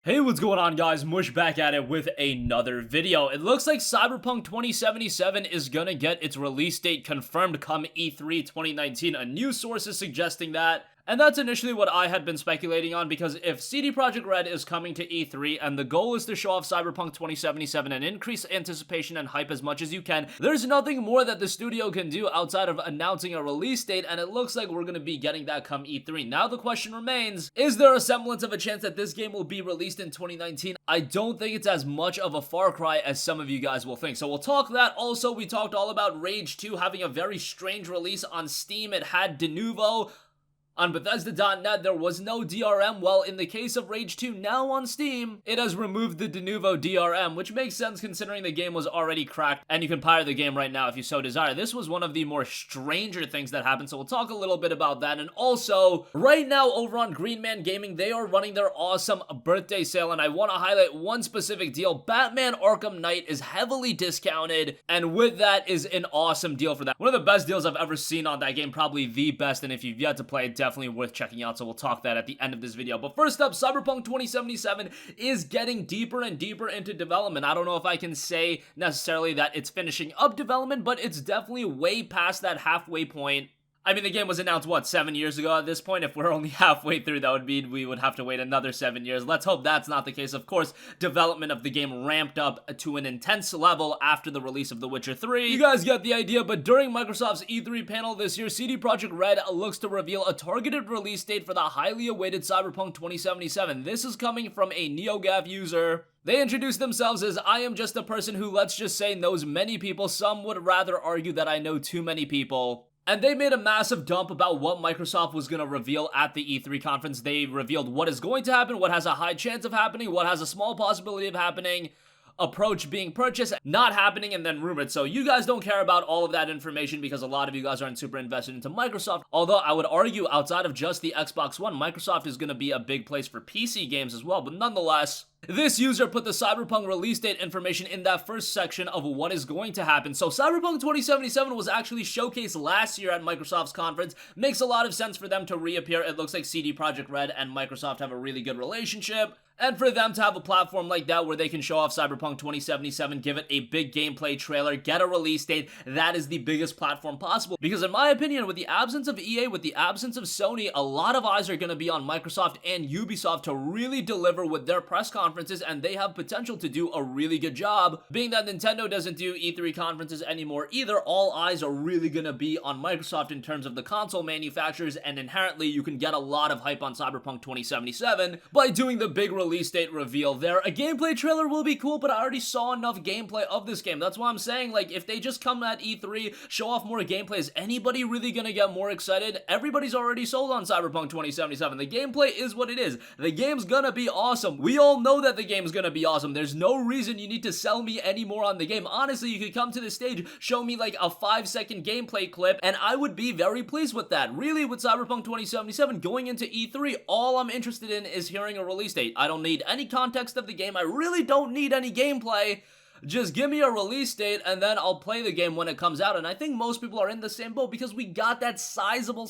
Hey, what's going on, guys? Mush back at it with another video. It looks like Cyberpunk 2077 is gonna get its release date confirmed come E3 2019. A new source is suggesting that. And that's initially what I had been speculating on, because if CD Projekt Red is coming to E3 and the goal is to show off Cyberpunk 2077 and increase anticipation and hype as much as you can, there's nothing more that the studio can do outside of announcing a release date, and it looks like we're going to be getting that come E3. Now the question remains, is there a semblance of a chance that this game will be released in 2019? I don't think it's as much of a far cry as some of you guys will think. So we'll talk that. Also, we talked all about Rage 2 having a very strange release on Steam. It had de novo. On Bethesda.net, there was no DRM. Well, in the case of Rage 2, now on Steam, it has removed the de novo DRM, which makes sense considering the game was already cracked, and you can pirate the game right now if you so desire. This was one of the more stranger things that happened, so we'll talk a little bit about that. And also, right now over on Green Man Gaming, they are running their awesome birthday sale, and I want to highlight one specific deal. Batman Arkham Knight is heavily discounted, and with that is an awesome deal for that. One of the best deals I've ever seen on that game, probably the best, and if you've yet to play it, definitely worth checking out, so we'll talk that at the end of this video. But first up, Cyberpunk 2077 is getting deeper and deeper into development. I don't know if I can say necessarily that it's finishing up development, but it's definitely way past that halfway point. I mean, the game was announced, what, 7 years ago at this point? If we're only halfway through, that would mean we would have to wait another 7 years. Let's hope that's not the case. Of course, development of the game ramped up to an intense level after the release of The Witcher 3. You guys get the idea, but during Microsoft's E3 panel this year, CD Projekt Red looks to reveal a targeted release date for the highly awaited Cyberpunk 2077. This is coming from a NeoGAF user. They introduce themselves as, "I am just a person who, let's just say, knows many people. Some would rather argue that I know too many people." And they made a massive dump about what Microsoft was going to reveal at the E3 conference. They revealed what is going to happen, what has a high chance of happening, what has a small possibility of happening, approach being purchased, not happening, and then rumored. So you guys don't care about all of that information because a lot of you guys aren't super invested into Microsoft. Although I would argue outside of just the Xbox One, Microsoft is going to be a big place for PC games as well. But nonetheless, this user put the Cyberpunk release date information in that first section of what is going to happen. So Cyberpunk 2077 was actually showcased last year at Microsoft's conference. Makes a lot of sense for them to reappear. It looks like CD Projekt Red and Microsoft have a really good relationship. And for them to have a platform like that where they can show off Cyberpunk 2077, give it a big gameplay trailer, get a release date, that is the biggest platform possible. Because in my opinion, with the absence of EA, with the absence of Sony, a lot of eyes are going to be on Microsoft and Ubisoft to really deliver with their press conferences, and they have potential to do a really good job. Being that Nintendo doesn't do E3 conferences anymore either, all eyes are really going to be on Microsoft in terms of the console manufacturers, and inherently you can get a lot of hype on Cyberpunk 2077 by doing the big release date reveal there. A gameplay trailer will be cool, but I already saw enough gameplay of this game. That's why I'm saying, like, if they just come at E3, show off more gameplay, is anybody really gonna get more excited? Everybody's already sold on Cyberpunk 2077. The gameplay is what it is. The game's gonna be awesome. We all know that the game's gonna be awesome. There's no reason you need to sell me any more on the game. Honestly, you could come to the stage, show me like a 5-second gameplay clip, and I would be very pleased with that. Really, with Cyberpunk 2077 going into E3, all I'm interested in is hearing a release date. I don't need any context of the game. I really don't need any gameplay. Just give me a release date and then I'll play the game when it comes out. And I think most people are in the same boat because we got that sizable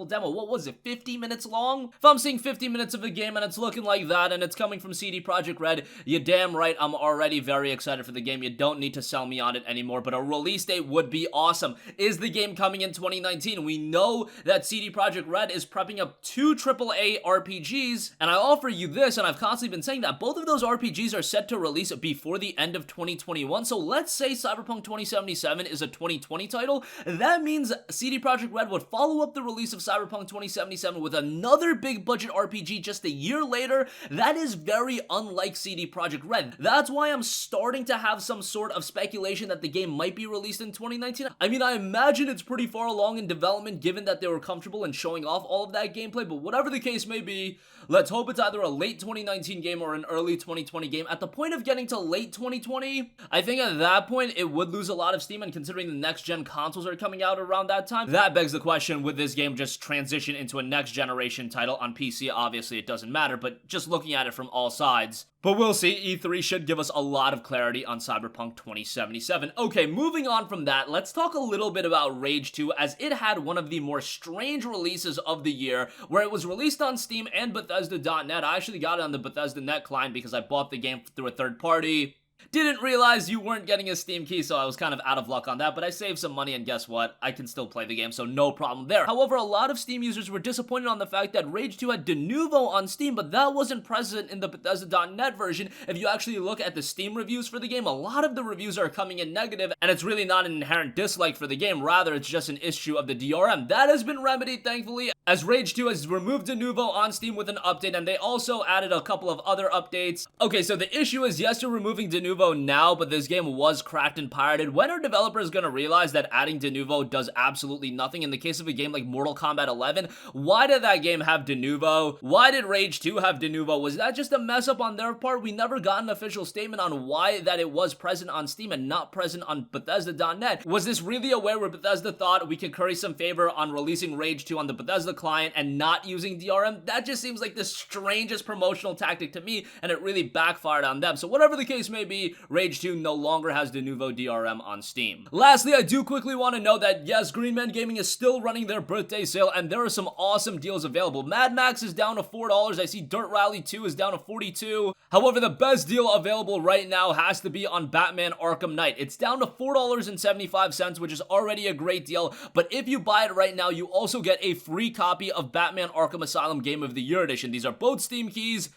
demo. What was it, 50 minutes long? If I'm seeing 50 minutes of a game and it's looking like that and it's coming from CD Projekt Red, you're damn right I'm already very excited for the game. You don't need to sell me on it anymore, but a release date would be awesome. Is the game coming in 2019? We know that CD Projekt Red is prepping up 2 AAA RPGs, and I offer you this, and I've constantly been saying that both of those RPGs are set to release before the end of 2021. So let's say Cyberpunk 2077 is a 2020 title. That means CD Projekt Red would follow up the release of Cyberpunk 2077 with another big budget RPG just a year later. That is very unlike CD Projekt Red. That's why I'm starting to have some sort of speculation that the game might be released in 2019. I mean, I imagine it's pretty far along in development given that they were comfortable in showing off all of that gameplay, but whatever the case may be, let's hope it's either a late 2019 game or an early 2020 game. At the point of getting to late 2020, I think at that point it would lose a lot of steam, and considering the next gen consoles are coming out around that time, that begs the question, would this game just transition into a next generation title on PC? Obviously it doesn't matter, but just looking at it from all sides, But we'll see. E3 should give us a lot of clarity on Cyberpunk 2077. Okay, moving on from that, let's talk a little bit about Rage 2, as it had one of the more strange releases of the year, where it was released on Steam and Bethesda.net. I actually got it on the Bethesda.net client because I bought the game through a third party. Didn't realize you weren't getting a Steam key, so I was kind of out of luck on that, but I saved some money, and guess what? I can still play the game, so no problem there. However, a lot of Steam users were disappointed on the fact that Rage 2 had de novo on Steam, but that wasn't present in the Bethesda.net version. If you actually look at the Steam reviews for the game, a lot of the reviews are coming in negative, and it's really not an inherent dislike for the game, rather it's just an issue of the DRM. That has been remedied, thankfully, as Rage 2 has removed de novo on Steam with an update, and they also added a couple of other updates. Okay, so the issue is, yes, you're removing de novo now, but this game was cracked and pirated. When are developers gonna realize that adding de novo does absolutely nothing? In the case of a game like Mortal Kombat 11, why did that game have de novo? Why did Rage 2 have de novo? Was that just a mess up on their part? We never got an official statement on why that it was present on Steam and not present on Bethesda.net. Was this really a way where Bethesda thought we could curry some favor on releasing Rage 2 on the Bethesda client and not using DRM? That just seems like the strangest promotional tactic to me, and it really backfired on them. So whatever the case may be, Rage 2 no longer has de novo DRM on Steam. Lastly, I do quickly want to note that yes, Green Man Gaming is still running their birthday sale, and there are some awesome deals available. Mad Max is down to $4. I see Dirt Rally 2 is down to $42. However, the best deal available right now has to be on Batman Arkham Knight. It's down to $4.75, which is already a great deal, but if you buy it right now, you also get a free copy of Batman Arkham Asylum Game of the Year Edition. These are both Steam keys,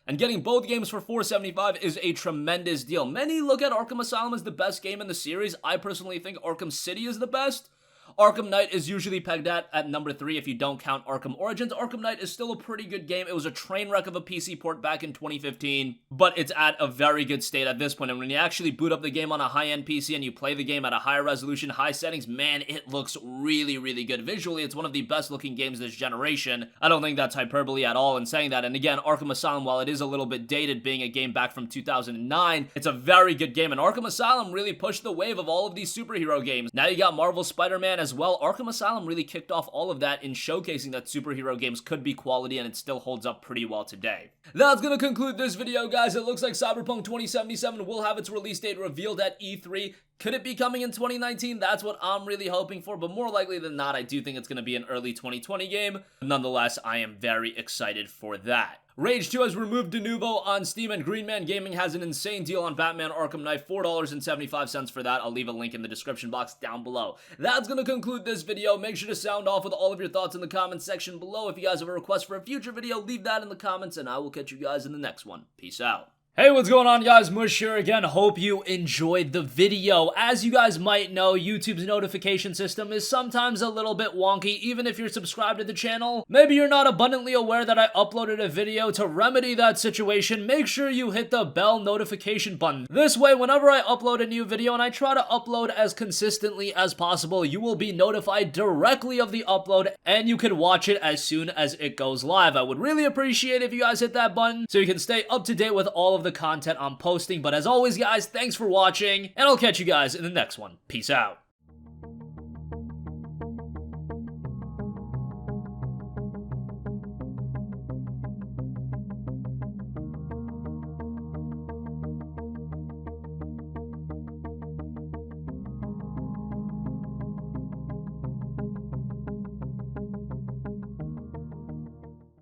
and getting both games for $4.75 is a tremendous deal. Many look at Arkham Asylum as the best game in the series. I personally think Arkham City is the best. Arkham Knight is usually pegged at number 3 if you don't count Arkham Origins. Arkham Knight is still a pretty good game. It was a train wreck of a PC port back in 2015, but it's at a very good state at this point. And when you actually boot up the game on a high-end PC and you play the game at a higher resolution, high settings, man, it looks really, really good. Visually, it's one of the best looking games this generation. I don't think that's hyperbole at all in saying that. And again, Arkham Asylum, while it is a little bit dated, being a game back from 2009, it's a very good game. And Arkham Asylum really pushed the wave of all of these superhero games. Now you got Marvel Spider-Man as well. Arkham Asylum really kicked off all of that in showcasing that superhero games could be quality, and it still holds up pretty well today. That's gonna conclude this video, guys. It looks like Cyberpunk 2077 will have its release date revealed at E3. Could it be coming in 2019? That's what I'm really hoping for, but more likely than not, I do think it's going to be an early 2020 game. Nonetheless, I am very excited for that. Rage 2 has removed de novo on Steam, and Green Man Gaming has an insane deal on Batman Arkham Knight, $4.75 for that. I'll leave a link in the description box down below. That's going to conclude this video. Make sure to sound off with all of your thoughts in the comments section below. If you guys have a request for a future video, leave that in the comments, and I will catch you guys in the next one. Peace out. Hey, what's going on, guys? Mush here again. Hope you enjoyed the video. As you guys might know, YouTube's notification system is sometimes a little bit wonky, even if you're subscribed to the channel. Maybe you're not abundantly aware that I uploaded a video. To remedy that situation, make sure you hit the bell notification button. This way, whenever I upload a new video, and I try to upload as consistently as possible, you will be notified directly of the upload, and you can watch it as soon as it goes live. I would really appreciate if you guys hit that button so you can stay up to date with all of the content I'm posting. But as always, guys, thanks for watching, and I'll catch you guys in the next one. Peace out.